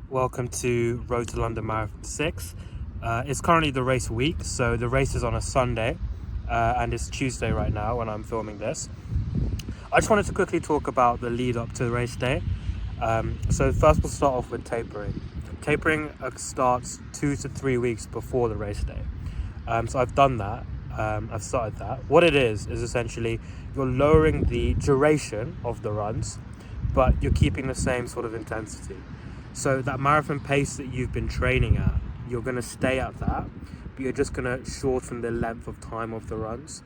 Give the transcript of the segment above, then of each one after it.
Welcome to Road to London Marathon 6. It's currently the race week, so the race is on a Sunday, and it's Tuesday right now when I'm filming this. I just wanted to quickly talk about the lead up to the race day. So first we'll start off with tapering. Tapering starts 2 to 3 weeks before the race day. So I've done that. I've started that. What it is essentially you're lowering the duration of the runs, but you're keeping the same sort of intensity. So that marathon pace that you've been training at, you're going to stay at that, but you're just going to shorten the length of time of the runs.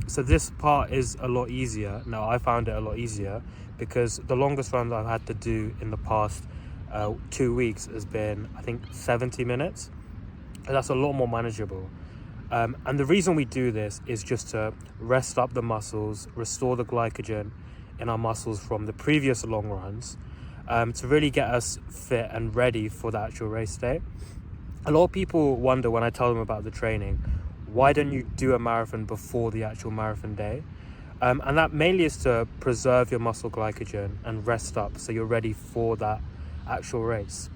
So this part is a lot easier. Now, I found it a lot easier because the longest runs I've had to do in the past 2 weeks has been, I think, 70 minutes. And that's a lot more manageable. And the reason we do this is just to rest up the muscles, restore the glycogen in our muscles from the previous long runs, to really get us fit and ready for the actual race day. A lot of people wonder when I tell them about the training, why don't you do a marathon before the actual marathon day? And that mainly is to preserve your muscle glycogen and rest up so you're ready for that actual race.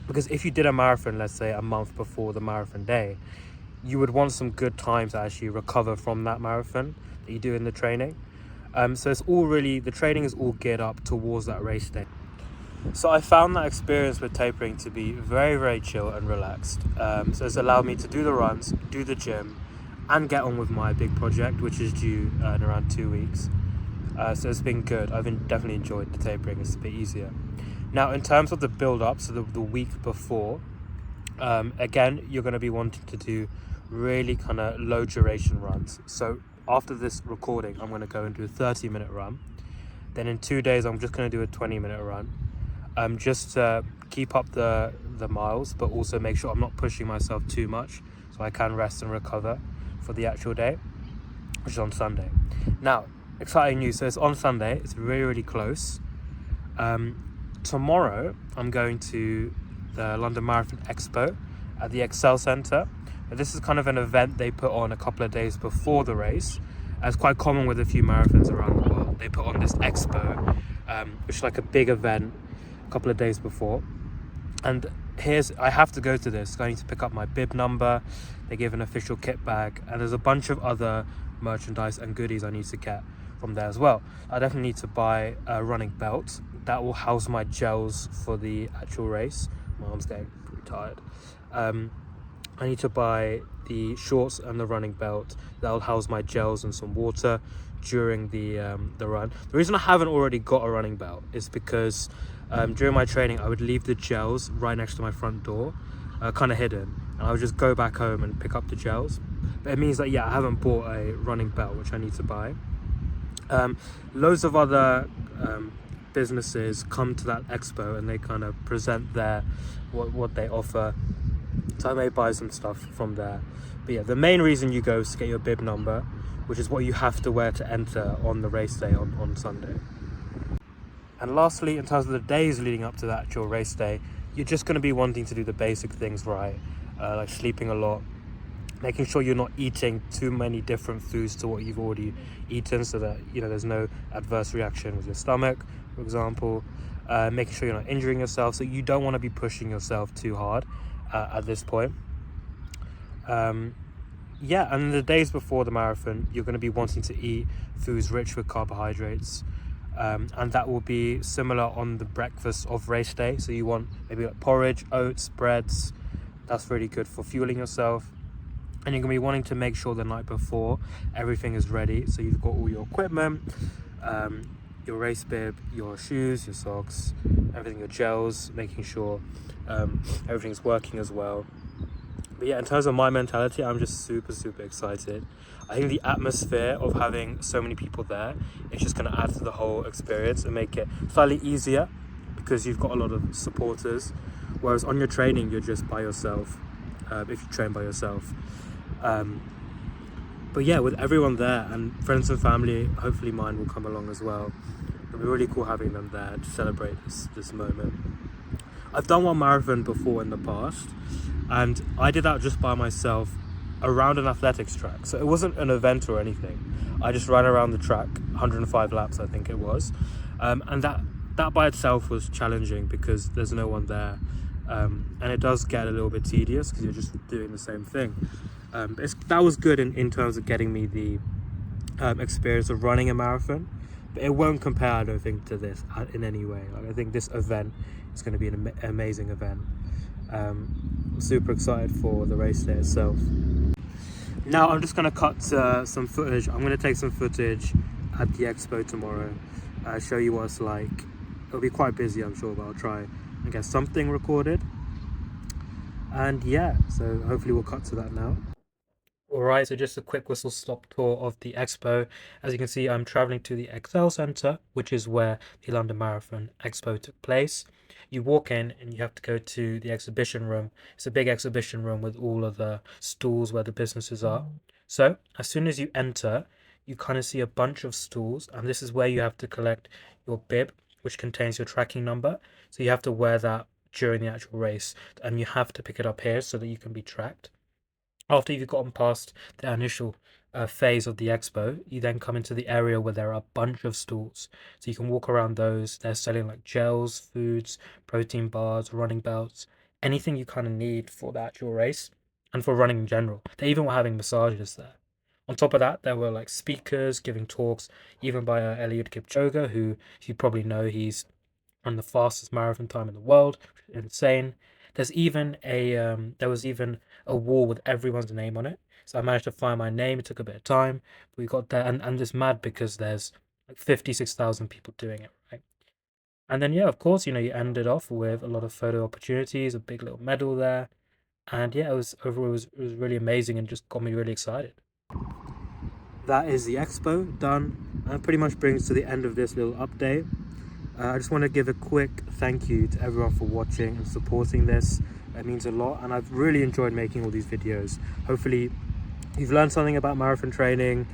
Because if you did a marathon, let's say a month before the marathon day, you would want some good time to actually recover from that marathon that you do in the training. So it's all really, the training is all geared up towards that race day. So I found that experience with tapering to be very, very chill and relaxed. So it's allowed me to do the runs, do the gym, and get on with my big project, which is due in around 2 weeks. So it's been good. I've definitely enjoyed the tapering. It's a bit easier. Now, in terms of the build-up, so the week before, again, you're going to be wanting to do really kind of low duration runs. So after this recording, I'm going to go and do a 30-minute run. Then in 2 days, I'm just going to do a 20-minute run. Just to keep up the miles, but also make sure I'm not pushing myself too much so I can rest and recover for the actual day, which is on Sunday. Now, exciting news. So it's on Sunday. It's really, really close. Tomorrow, I'm going to the London Marathon Expo at the Excel Centre. This is kind of an event they put on a couple of days before the race. It's quite common with a few marathons around the world. They put on this expo, which is like a big event a couple of days before. And I have to go to this. I need to pick up my bib number. They give an official kit bag, and there's a bunch of other merchandise and goodies I need to get from there as well. I definitely need to buy a running belt that will house my gels for the actual race. My arm's getting pretty tired. I need to buy the shorts and the running belt that will house my gels and some water during the run. The reason I haven't already got a running belt is because during my training I would leave the gels right next to my front door, kind of hidden, and I would just go back home and pick up the gels. But it means that I haven't bought a running belt, which I need to buy. Loads of other businesses come to that expo and they kind of present what they offer, so I may buy some stuff from there. But yeah, the main reason you go is to get your bib number, which is what you have to wear to enter on the race day on Sunday. And lastly, in terms of the days leading up to the actual race day, you're just going to be wanting to do the basic things right, like sleeping a lot, making sure you're not eating too many different foods to what you've already eaten, so that there's no adverse reaction with your stomach, for example. Making sure you're not injuring yourself, so you don't want to be pushing yourself too hard at this point. And the days before the marathon, you're going to be wanting to eat foods rich with carbohydrates, and that will be similar on the breakfast of race day. So you want maybe like porridge, oats, breads. That's really good for fueling yourself. And you're going to be wanting to make sure the night before everything is ready. So you've got all your equipment, your race bib, your shoes, your socks, everything, your gels, making sure everything's working as well. But yeah, in terms of my mentality, I'm just super, super excited. I think the atmosphere of having so many people there is just going to add to the whole experience and make it slightly easier because you've got a lot of supporters. Whereas on your training, you're just by yourself, if you train by yourself. But yeah, with everyone there and friends and family, hopefully mine will come along as well. It'll be really cool having them there to celebrate this moment. I've done one marathon before in the past, and I did that just by myself around an athletics track. So it wasn't an event or anything. I just ran around the track, 105 laps I think it was, and that that by itself was challenging because there's no one there, and it does get a little bit tedious because you're just doing the same thing. That was good in terms of getting me the experience of running a marathon, but it won't compare, I don't think, to this in any way. Like, I think this event is going to be an amazing event. I'm super excited for the race day itself. Now I'm just going to cut some footage. I'm going to take some footage at the expo tomorrow, show you what it's like. It'll be quite busy, I'm sure, but I'll try and get something recorded. And yeah, so hopefully we'll cut to that now. Alright, so just a quick whistle stop tour of the expo. As you can see, I'm traveling to the Excel Centre, which is where the London Marathon Expo took place. You walk in and you have to go to the exhibition room. It's a big exhibition room with all of the stalls where the businesses are. So as soon as you enter, you kind of see a bunch of stalls, and this is where you have to collect your bib, which contains your tracking number. So you have to wear that during the actual race, and you have to pick it up here so that you can be tracked. After you've gotten past the initial phase of the expo, you then come into the area where there are a bunch of stalls. So you can walk around those. They're selling like gels, foods, protein bars, running belts, anything you kind of need for the actual race and for running in general. They even were having massages there. On top of that, there were like speakers giving talks, even by Eliud Kipchoge, who you probably know, he's run the fastest marathon time in the world, which is insane. There was even a wall with everyone's name on it. So I managed to find my name. It took a bit of time, but we got there, and it's mad because there's like 56,000 people doing it, right? And then yeah, of course, you ended off with a lot of photo opportunities, a big little medal there, and yeah, it was really amazing and just got me really excited. That is the expo done, and pretty much brings to the end of this little update. I just want to give a quick thank you to everyone for watching and supporting this. It means a lot, and I've really enjoyed making all these videos. Hopefully you've learned something about marathon training,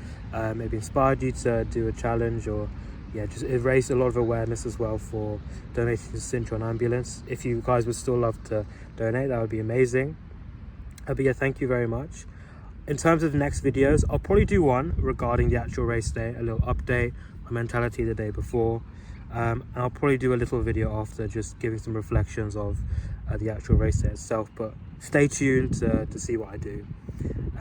maybe inspired you to do a challenge, or yeah, just it raised a lot of awareness as well for donating to Cintron Ambulance. If you guys would still love to donate, that would be amazing. But yeah, thank you very much. In terms of the next videos, I'll probably do one regarding the actual race day, a little update, my mentality the day before. And I'll probably do a little video after, just giving some reflections of the actual race day itself. But stay tuned to see what I do.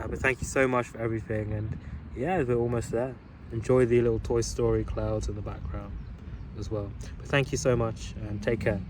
But thank you so much for everything, and yeah, we're almost there. Enjoy the little Toy Story clouds in the background as well. But thank you so much, and take care.